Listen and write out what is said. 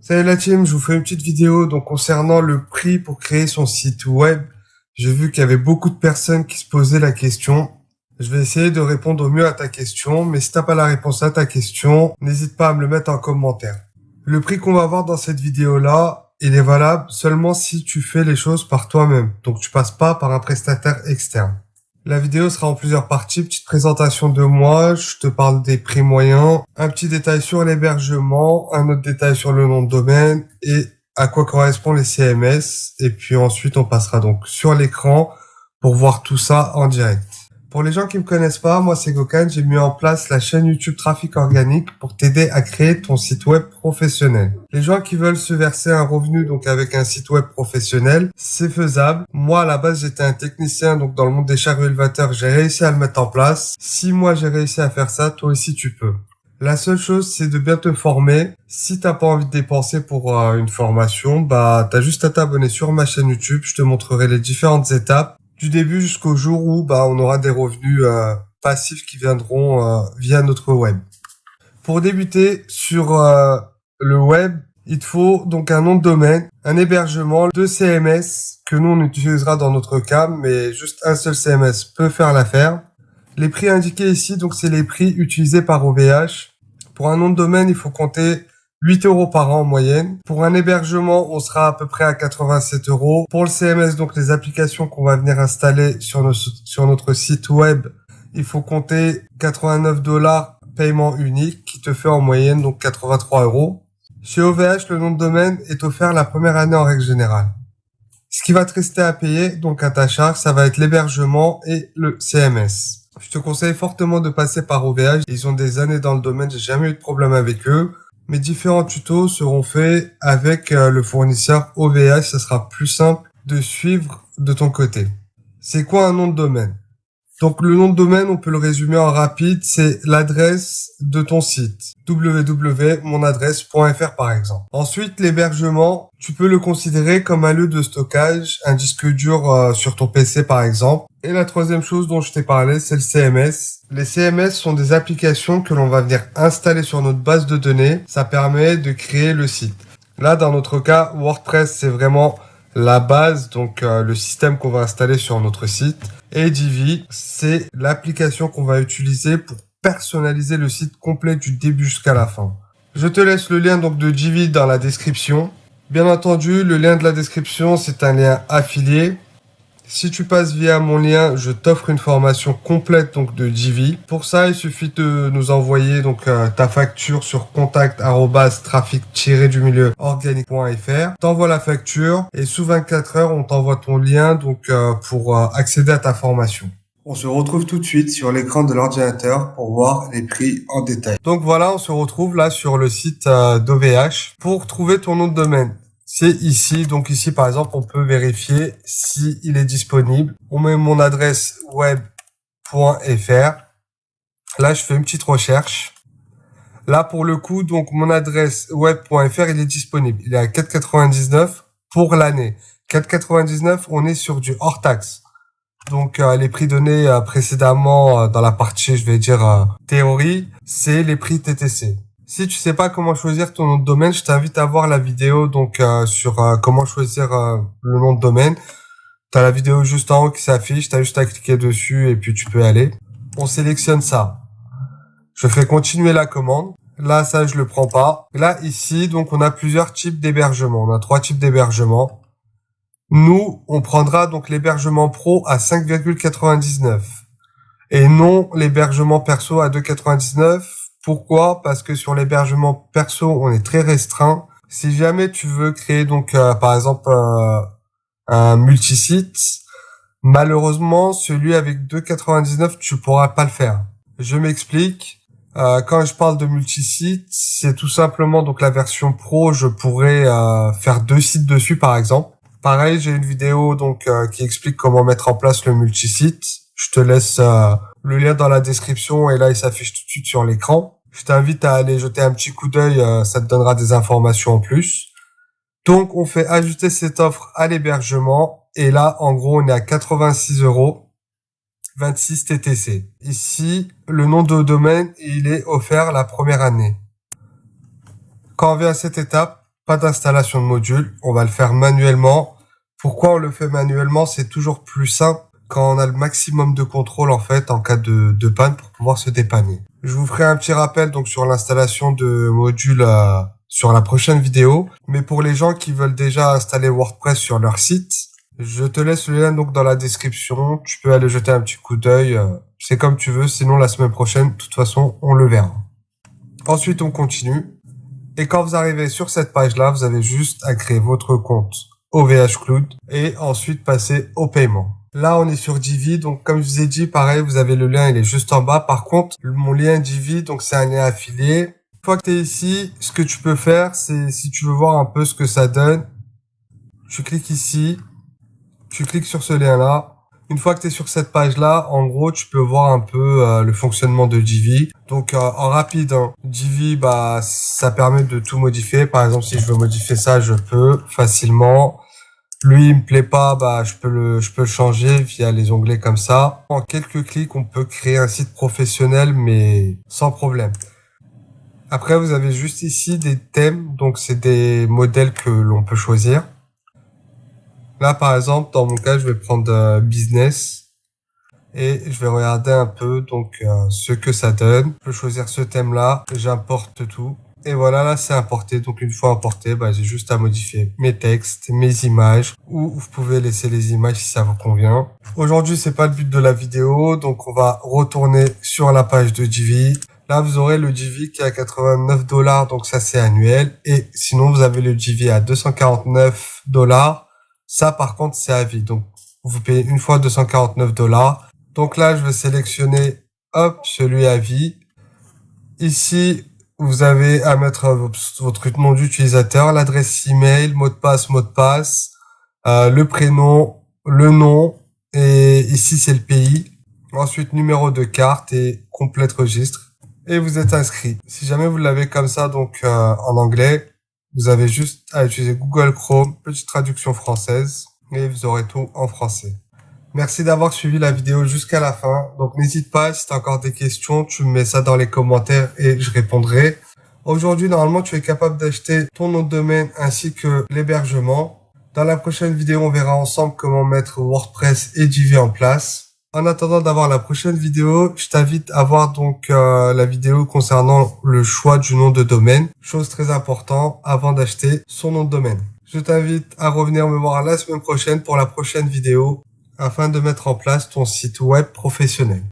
Salut la team, je vous fais une petite vidéo donc concernant le prix pour créer son site web. J'ai vu qu'il y avait beaucoup de personnes qui se posaient la question. Je vais essayer de répondre au mieux à ta question, mais si t'as pas la réponse à ta question, n'hésite pas à me le mettre en commentaire. Le prix qu'on va voir dans cette vidéo-là, il est valable seulement si tu fais les choses par toi-même. Donc tu passes pas par un prestataire externe. La vidéo sera en plusieurs parties, petite présentation de moi, je te parle des prix moyens, un petit détail sur l'hébergement, un autre détail sur le nom de domaine et à quoi correspondent les CMS. Et puis ensuite, on passera donc sur l'écran pour voir tout ça en direct. Pour les gens qui me connaissent pas, moi c'est Gokhan, j'ai mis en place la chaîne YouTube Trafic Organique pour t'aider à créer ton site web professionnel. Les gens qui veulent se verser un revenu donc avec un site web professionnel, c'est faisable. Moi à la base j'étais un technicien donc dans le monde des chariots élevateurs, j'ai réussi à le mettre en place. Si moi j'ai réussi à faire ça, toi aussi tu peux. La seule chose, c'est de bien te former. Si t'as pas envie de dépenser pour une formation, t'as juste à t'abonner sur ma chaîne YouTube. Je te montrerai les différentes étapes du début jusqu'au jour où on aura des revenus passifs qui viendront via notre web. Pour débuter sur le web, il te faut donc un nom de domaine, un hébergement, 2 CMS que nous on utilisera dans notre cas, mais juste un seul CMS peut faire l'affaire. Les prix indiqués ici, donc c'est les prix utilisés par OVH. Pour un nom de domaine, il faut compter 8 € par an en moyenne. Pour un hébergement, on sera à peu près à 87 €. Pour le CMS, donc les applications qu'on va venir installer sur notre site web, il faut compter 89 $ paiement unique qui te fait en moyenne donc 83 €. Chez OVH, le nom de domaine est offert la première année en règle générale. Ce qui va te rester à payer, donc à ta charge, ça va être l'hébergement et le CMS. Je te conseille fortement de passer par OVH. Ils ont des années dans le domaine, j'ai jamais eu de problème avec eux. Mes différents tutos seront faits avec le fournisseur OVH. Ça sera plus simple de suivre de ton côté. C'est quoi un nom de domaine? Donc le nom de domaine, on peut le résumer en rapide, c'est l'adresse de ton site. www.monadresse.fr par exemple. Ensuite, l'hébergement, tu peux le considérer comme un lieu de stockage, un disque dur sur ton PC par exemple. Et la troisième chose dont je t'ai parlé, c'est le CMS. Les CMS sont des applications que l'on va venir installer sur notre base de données. Ça permet de créer le site. Là, dans notre cas, WordPress, c'est vraiment la base, donc le système qu'on va installer sur notre site. Et Divi, c'est l'application qu'on va utiliser pour personnaliser le site complet du début jusqu'à la fin. Je te laisse le lien donc de Divi dans la description. Bien entendu, le lien de la description, c'est un lien affilié. Si tu passes via mon lien, je t'offre une formation complète donc de Divi. Pour ça, il suffit de nous envoyer donc ta facture sur contact@trafic-organique.fr. T'envoies la facture et sous 24 heures, on t'envoie ton lien donc pour accéder à ta formation. On se retrouve tout de suite sur l'écran de l'ordinateur pour voir les prix en détail. Donc voilà, on se retrouve là sur le site d'OVH pour trouver ton nom de domaine. C'est ici, donc ici par exemple, on peut vérifier si il est disponible. On met mon adresse web.fr. Là, je fais une petite recherche. Là, pour le coup, donc mon adresse web.fr, il est disponible. Il est à 4,99 pour l'année. 4,99, on est sur du hors taxe. Donc les prix donnés précédemment dans la partie, je vais dire théorie, c'est les prix TTC. Si tu sais pas comment choisir ton nom de domaine, je t'invite à voir la vidéo donc sur comment choisir le nom de domaine. T'as la vidéo juste en haut qui s'affiche, t'as juste à cliquer dessus et puis tu peux aller. On sélectionne ça. Je fais continuer la commande. Là, ça, je le prends pas. Là, ici, donc on a plusieurs types d'hébergement. On a 3 types d'hébergement. Nous, on prendra donc l'hébergement pro à 5,99 et non l'hébergement perso à 2,99. Pourquoi? Parce que sur l'hébergement perso, on est très restreint. Si jamais tu veux créer donc par exemple un multisite, malheureusement celui avec 2,99 tu pourras pas le faire. Je m'explique. Quand je parle de multisite, c'est tout simplement donc la version pro. Je pourrais faire 2 sites dessus par exemple. Pareil, j'ai une vidéo donc qui explique comment mettre en place le multisite. Je te laisse le lien dans la description et là il s'affiche tout de suite sur l'écran. Je t'invite à aller jeter un petit coup d'œil, ça te donnera des informations en plus. Donc on fait ajouter cette offre à l'hébergement et là en gros on est à 86 €, 26 TTC. Ici, le nom de domaine, il est offert la première année. Quand on vient à cette étape, pas d'installation de module, on va le faire manuellement. Pourquoi on le fait manuellement? C'est toujours plus simple quand on a le maximum de contrôle en fait en cas de panne pour pouvoir se dépanner. Je vous ferai un petit rappel donc sur l'installation de modules sur la prochaine vidéo. Mais pour les gens qui veulent déjà installer WordPress sur leur site, je te laisse le lien donc dans la description. Tu peux aller jeter un petit coup d'œil. C'est comme tu veux. Sinon la semaine prochaine, de toute façon, on le verra. Ensuite, on continue. Et quand vous arrivez sur cette page-là, vous avez juste à créer votre compte OVH Cloud et ensuite passer au paiement. Là, on est sur Divi, donc comme je vous ai dit, pareil, vous avez le lien, il est juste en bas. Par contre, mon lien Divi, donc c'est un lien affilié. Une fois que tu es ici, ce que tu peux faire, c'est si tu veux voir un peu ce que ça donne, tu cliques ici, tu cliques sur ce lien-là. Une fois que tu es sur cette page-là, en gros, tu peux voir un peu le fonctionnement de Divi. Donc, en rapide, Divi, ça permet de tout modifier. Par exemple, si je veux modifier ça, je peux facilement. Lui, il me plaît pas, je peux le changer via les onglets comme ça. En quelques clics, on peut créer un site professionnel, mais sans problème. Après, vous avez juste ici des thèmes, donc c'est des modèles que l'on peut choisir. Là, par exemple, dans mon cas, je vais prendre business et je vais regarder un peu donc ce que ça donne. Je peux choisir ce thème-là, j'importe tout. Et voilà, là, c'est importé. Donc, une fois importé, j'ai juste à modifier mes textes, mes images, ou vous pouvez laisser les images si ça vous convient. Aujourd'hui, c'est pas le but de la vidéo. Donc, on va retourner sur la page de Divi. Là, vous aurez le Divi qui est à 89 $. Donc, ça, c'est annuel. Et sinon, vous avez le Divi à 249 $. Ça, par contre, c'est à vie. Donc, vous payez une fois 249 $. Donc là, je vais sélectionner, hop, celui à vie. Ici, vous avez à mettre votre nom d'utilisateur, l'adresse email, mot de passe, le prénom, le nom, et ici c'est le pays. Ensuite, numéro de carte et complète registre. Et vous êtes inscrit. Si jamais vous l'avez comme ça, donc en anglais, vous avez juste à utiliser Google Chrome, petite traduction française, et vous aurez tout en français. Merci d'avoir suivi la vidéo jusqu'à la fin. Donc n'hésite pas, si tu as encore des questions, tu me mets ça dans les commentaires et je répondrai. Aujourd'hui, normalement, tu es capable d'acheter ton nom de domaine ainsi que l'hébergement. Dans la prochaine vidéo, on verra ensemble comment mettre WordPress et Divi en place. En attendant d'avoir la prochaine vidéo, je t'invite à voir donc la vidéo concernant le choix du nom de domaine. Chose très importante avant d'acheter son nom de domaine. Je t'invite à revenir me voir la semaine prochaine pour la prochaine vidéo, afin de mettre en place ton site web professionnel.